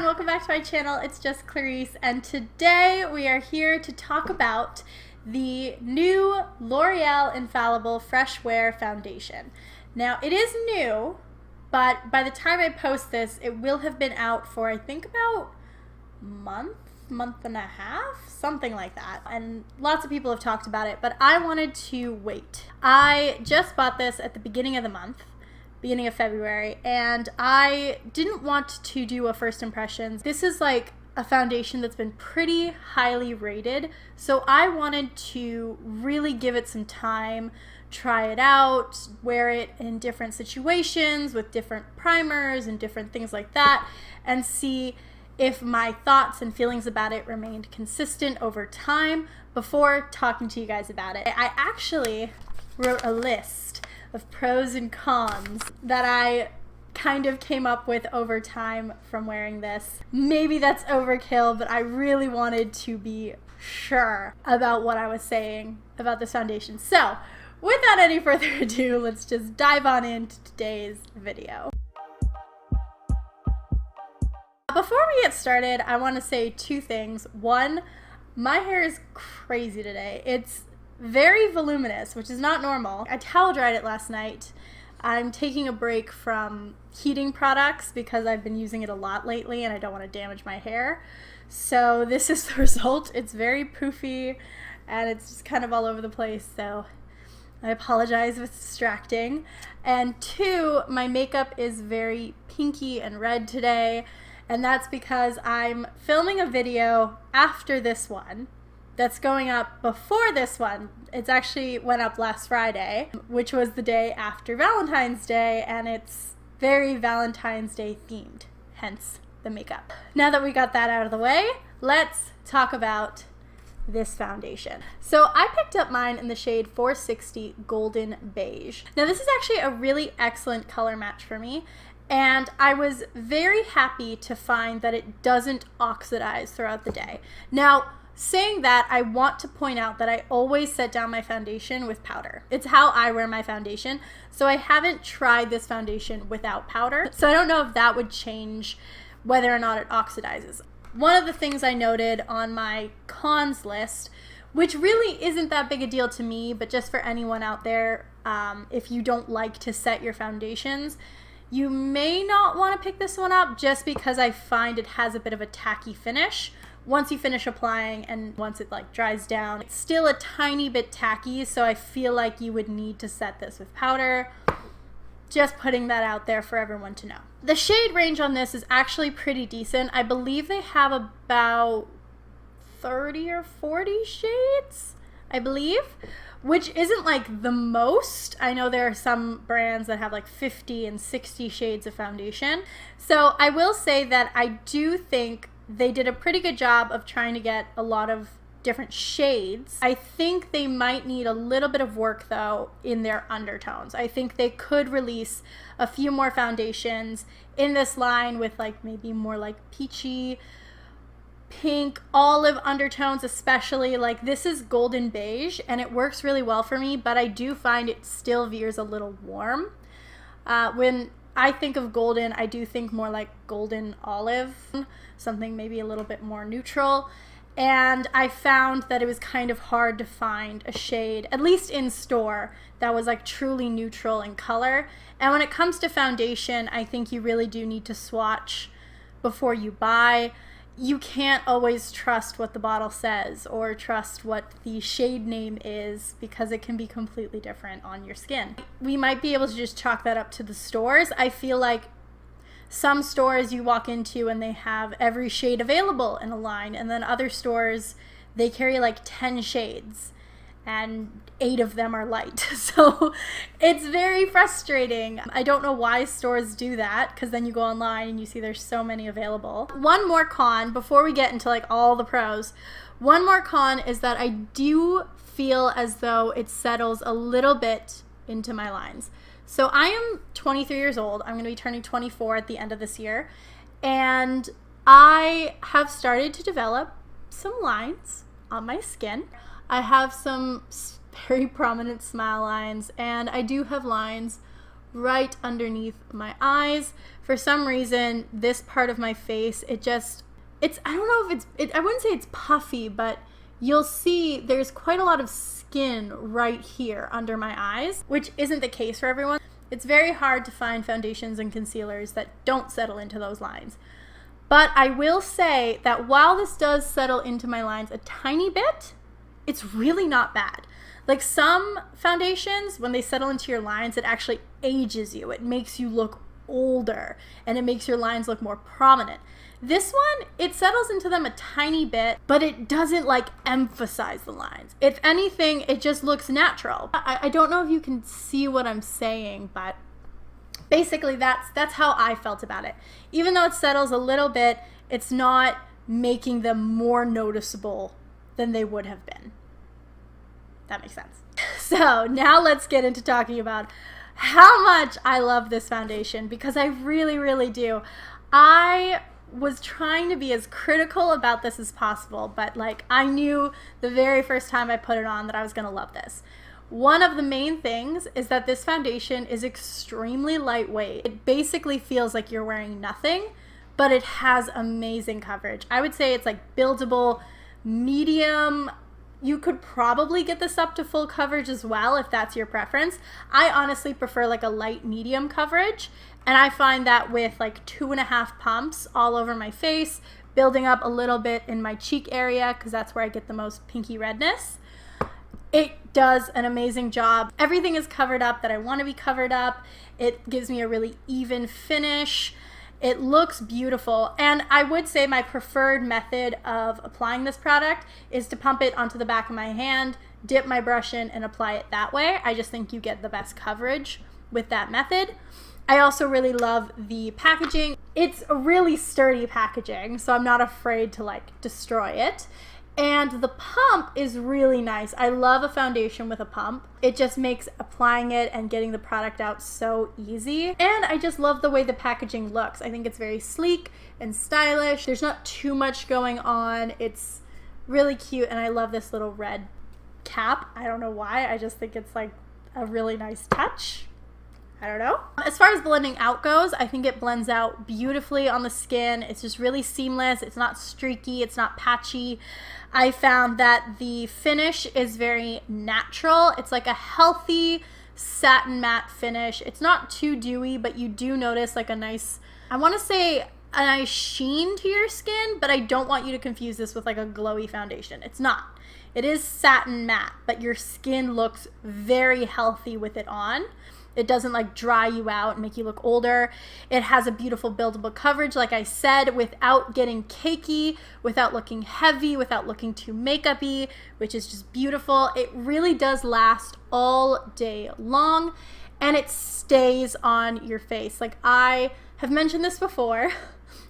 everyone, welcome back to my channel. It's just Clarice, and today we are here to talk about the new L'Oreal Infallible FreshWear foundation. Now it is new, but by the time I post this it will have been out for I think about a month and a half, something like that, and lots of people have talked about it, but I wanted to wait. I just bought this at the beginning of the month, beginning of February, and I didn't want to do a first impressions. This is like a foundation that's been pretty highly rated, so I wanted to really give it some time, try it out, wear it in different situations with different primers and different things like that, and see if my thoughts and feelings about it remained consistent over time before talking to you guys about it. I actually wrote a list of pros and cons that I kind of came up with over time from wearing this. Maybe that's overkill, but I really wanted to be sure about what I was saying about this foundation. So without any further ado, let's just dive on into today's video. Before we get started, I want to say two things. One, my hair is crazy today. It's very voluminous, which is not normal. I towel dried it last night. I'm taking a break from heating products because I've been using it a lot lately and I don't want to damage my hair. So this is the result. It's very poofy and it's just kind of all over the place, so I apologize if it's distracting. And two, my makeup is very pinky and red today, and that's because I'm filming a video after this one that's going up before this one. It's actually went up last Friday, which was the day after Valentine's Day, and it's very Valentine's Day themed, hence the makeup. Now that we got that out of the way, let's talk about this foundation. So I picked up mine in the shade 460 Golden Beige. Now this is actually a really excellent color match for me, and I was very happy to find that it doesn't oxidize throughout the day. Now, saying that, I want to point out that I always set down my foundation with powder. It's how I wear my foundation, so I haven't tried this foundation without powder, so I don't know if that would change whether or not it oxidizes. One of the things I noted on my cons list, which really isn't that big a deal to me, but just for anyone out there, if you don't like to set your foundations, you may not want to pick this one up just because I find it has a bit of a tacky finish. Once you finish applying and once it like dries down, it's still a tiny bit tacky, so I feel like you would need to set this with powder. Just putting that out there for everyone to know. The shade range on this is actually pretty decent. I believe they have about 30 or 40 shades, I believe, which isn't like the most. I know there are some brands that have like 50 and 60 shades of foundation. So I will say that I do think they did a pretty good job of trying to get a lot of different shades. I think they might need a little bit of work though in their undertones. I think they could release a few more foundations in this line with like maybe more like peachy, pink, olive undertones, especially. Like this is golden beige and it works really well for me, but I do find it still veers a little warm. When I think of golden, I do think more like golden olive, something maybe a little bit more neutral. And I found that it was kind of hard to find a shade, at least in store, that was like truly neutral in color. And when it comes to foundation, I think you really do need to swatch before you buy. You can't always trust what the bottle says or trust what the shade name is because it can be completely different on your skin. We might be able to just chalk that up to the stores. I feel like some stores you walk into and they have every shade available in a line, and then other stores they carry like 10 shades and 8 of them are light. So it's very frustrating. I don't know why stores do that, because then you go online and you see there's so many available. One more con before we get into like all the pros. One more con is that I do feel as though it settles a little bit into my lines. So I am 23 years old. I'm going to be turning 24 at the end of this year, and I have started to develop some lines on my skin. I have some very prominent smile lines, and I do have lines right underneath my eyes. For some reason, this part of my face, I don't know if I wouldn't say it's puffy, but you'll see there's quite a lot of skin right here under my eyes, which isn't the case for everyone. It's very hard to find foundations and concealers that don't settle into those lines. But I will say that while this does settle into my lines a tiny bit, it's really not bad. Like some foundations, when they settle into your lines, it actually ages you. It makes you look older and it makes your lines look more prominent. This one, it settles into them a tiny bit, but it doesn't like emphasize the lines. If anything, it just looks natural. I don't know if you can see what I'm saying, but basically that's how I felt about it. Even though it settles a little bit, it's not making them more noticeable than they would have been. That makes sense. So now let's get into talking about how much I love this foundation, because I really, really do. I was trying to be as critical about this as possible, but like I knew the very first time I put it on that I was gonna love this. One of the main things is that this foundation is extremely lightweight. It basically feels like you're wearing nothing, but it has amazing coverage. I would say it's like buildable, medium. You could probably get this up to full coverage as well if that's your preference. I honestly prefer like a light medium coverage, and I find that with like 2.5 pumps all over my face, building up a little bit in my cheek area because that's where I get the most pinky redness, it does an amazing job. Everything is covered up that I want to be covered up. It gives me a really even finish. It looks beautiful, and I would say my preferred method of applying this product is to pump it onto the back of my hand, dip my brush in, and apply it that way. I just think you get the best coverage with that method. I also really love the packaging. It's a really sturdy packaging, so I'm not afraid to like destroy it. And the pump is really nice. I love a foundation with a pump. It just makes applying it and getting the product out so easy. And I just love the way the packaging looks. I think it's very sleek and stylish. There's not too much going on. It's really cute, and I love this little red cap. I don't know why. I just think it's like a really nice touch. I don't know. As far as blending out goes, I think it blends out beautifully on the skin. It's just really seamless. It's not streaky. It's not patchy. I found that the finish is very natural. It's like a healthy satin matte finish. It's not too dewy, but you do notice like a nice, I want to say a nice sheen to your skin, but I don't want you to confuse this with like a glowy foundation. It's not. It is satin matte, but your skin looks very healthy with it on. It doesn't like dry you out and make you look older. It has a beautiful buildable coverage, like I said, without getting cakey, without looking heavy, without looking too makeup-y, which is just beautiful. It really does last all day long, and it stays on your face. Like I have mentioned this before,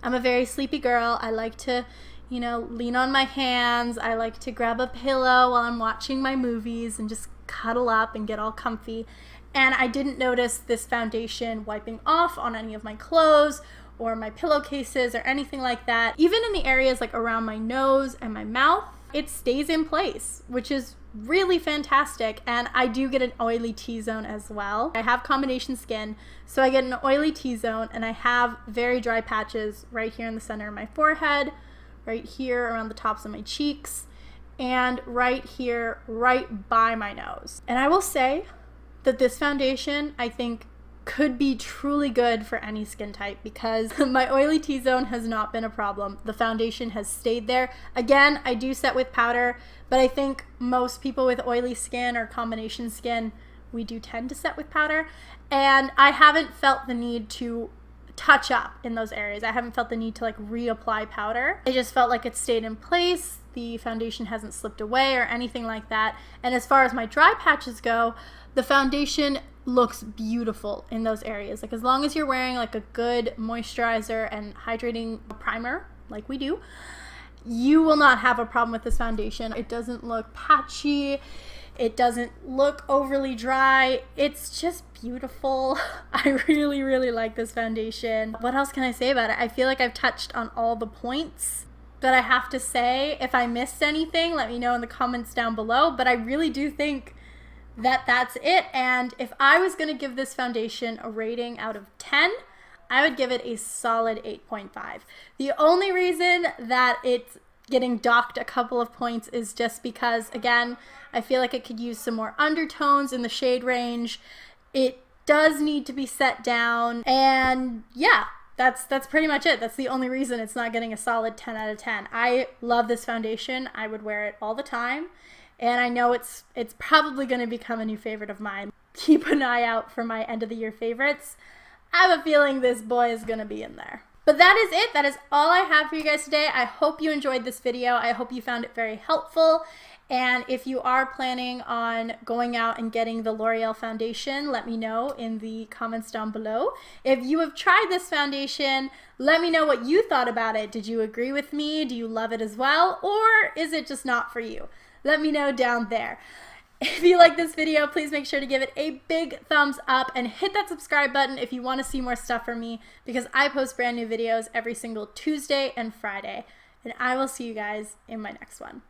I'm a very sleepy girl. I like to, you know, lean on my hands. I like to grab a pillow while I'm watching my movies and just cuddle up and get all comfy. And I didn't notice this foundation wiping off on any of my clothes or my pillowcases or anything like that. Even in the areas like around my nose and my mouth, it stays in place, which is really fantastic. And I do get an oily T-zone as well. I have combination skin, so I get an oily T-zone, and I have very dry patches right here in the center of my forehead, right here around the tops of my cheeks, and right here, right by my nose. And I will say that this foundation, I think, could be truly good for any skin type, because my oily T-zone has not been a problem. The foundation has stayed there. Again, I do set with powder, but I think most people with oily skin or combination skin, we do tend to set with powder. And I haven't felt the need to touch up in those areas. I haven't felt the need to like reapply powder. I just felt like it stayed in place. The foundation hasn't slipped away or anything like that. And as far as my dry patches go, the foundation looks beautiful in those areas. Like as long as you're wearing like a good moisturizer and hydrating primer like we do, you will not have a problem with this foundation. It doesn't look patchy. It doesn't look overly dry. It's just beautiful. I really, really like this foundation. What else can I say about it? I feel like I've touched on all the points that I have to say. If I missed anything, let me know in the comments down below. But I really do think that's it. And if I was going to give this foundation a rating out of 10, I would give it a solid 8.5. The only reason that it's getting docked a couple of points is just because, again, I feel like it could use some more undertones in the shade range. It does need to be set down, and yeah, that's pretty much it. That's the only reason it's not getting a solid 10 out of 10. I love this foundation. I would wear it all the time, and I know it's probably going to become a new favorite of mine. Keep an eye out for my end of the year favorites. I have a feeling this boy is going to be in there. But that is it. That is all I have for you guys today. I hope you enjoyed this video. I hope you found it very helpful. And if you are planning on going out and getting the L'Oreal foundation, let me know in the comments down below. If you have tried this foundation, let me know what you thought about it. Did you agree with me? Do you love it as well? Or is it just not for you? Let me know down there. If you like this video, please make sure to give it a big thumbs up and hit that subscribe button if you want to see more stuff from me, because I post brand new videos every single Tuesday and Friday. And I will see you guys in my next one.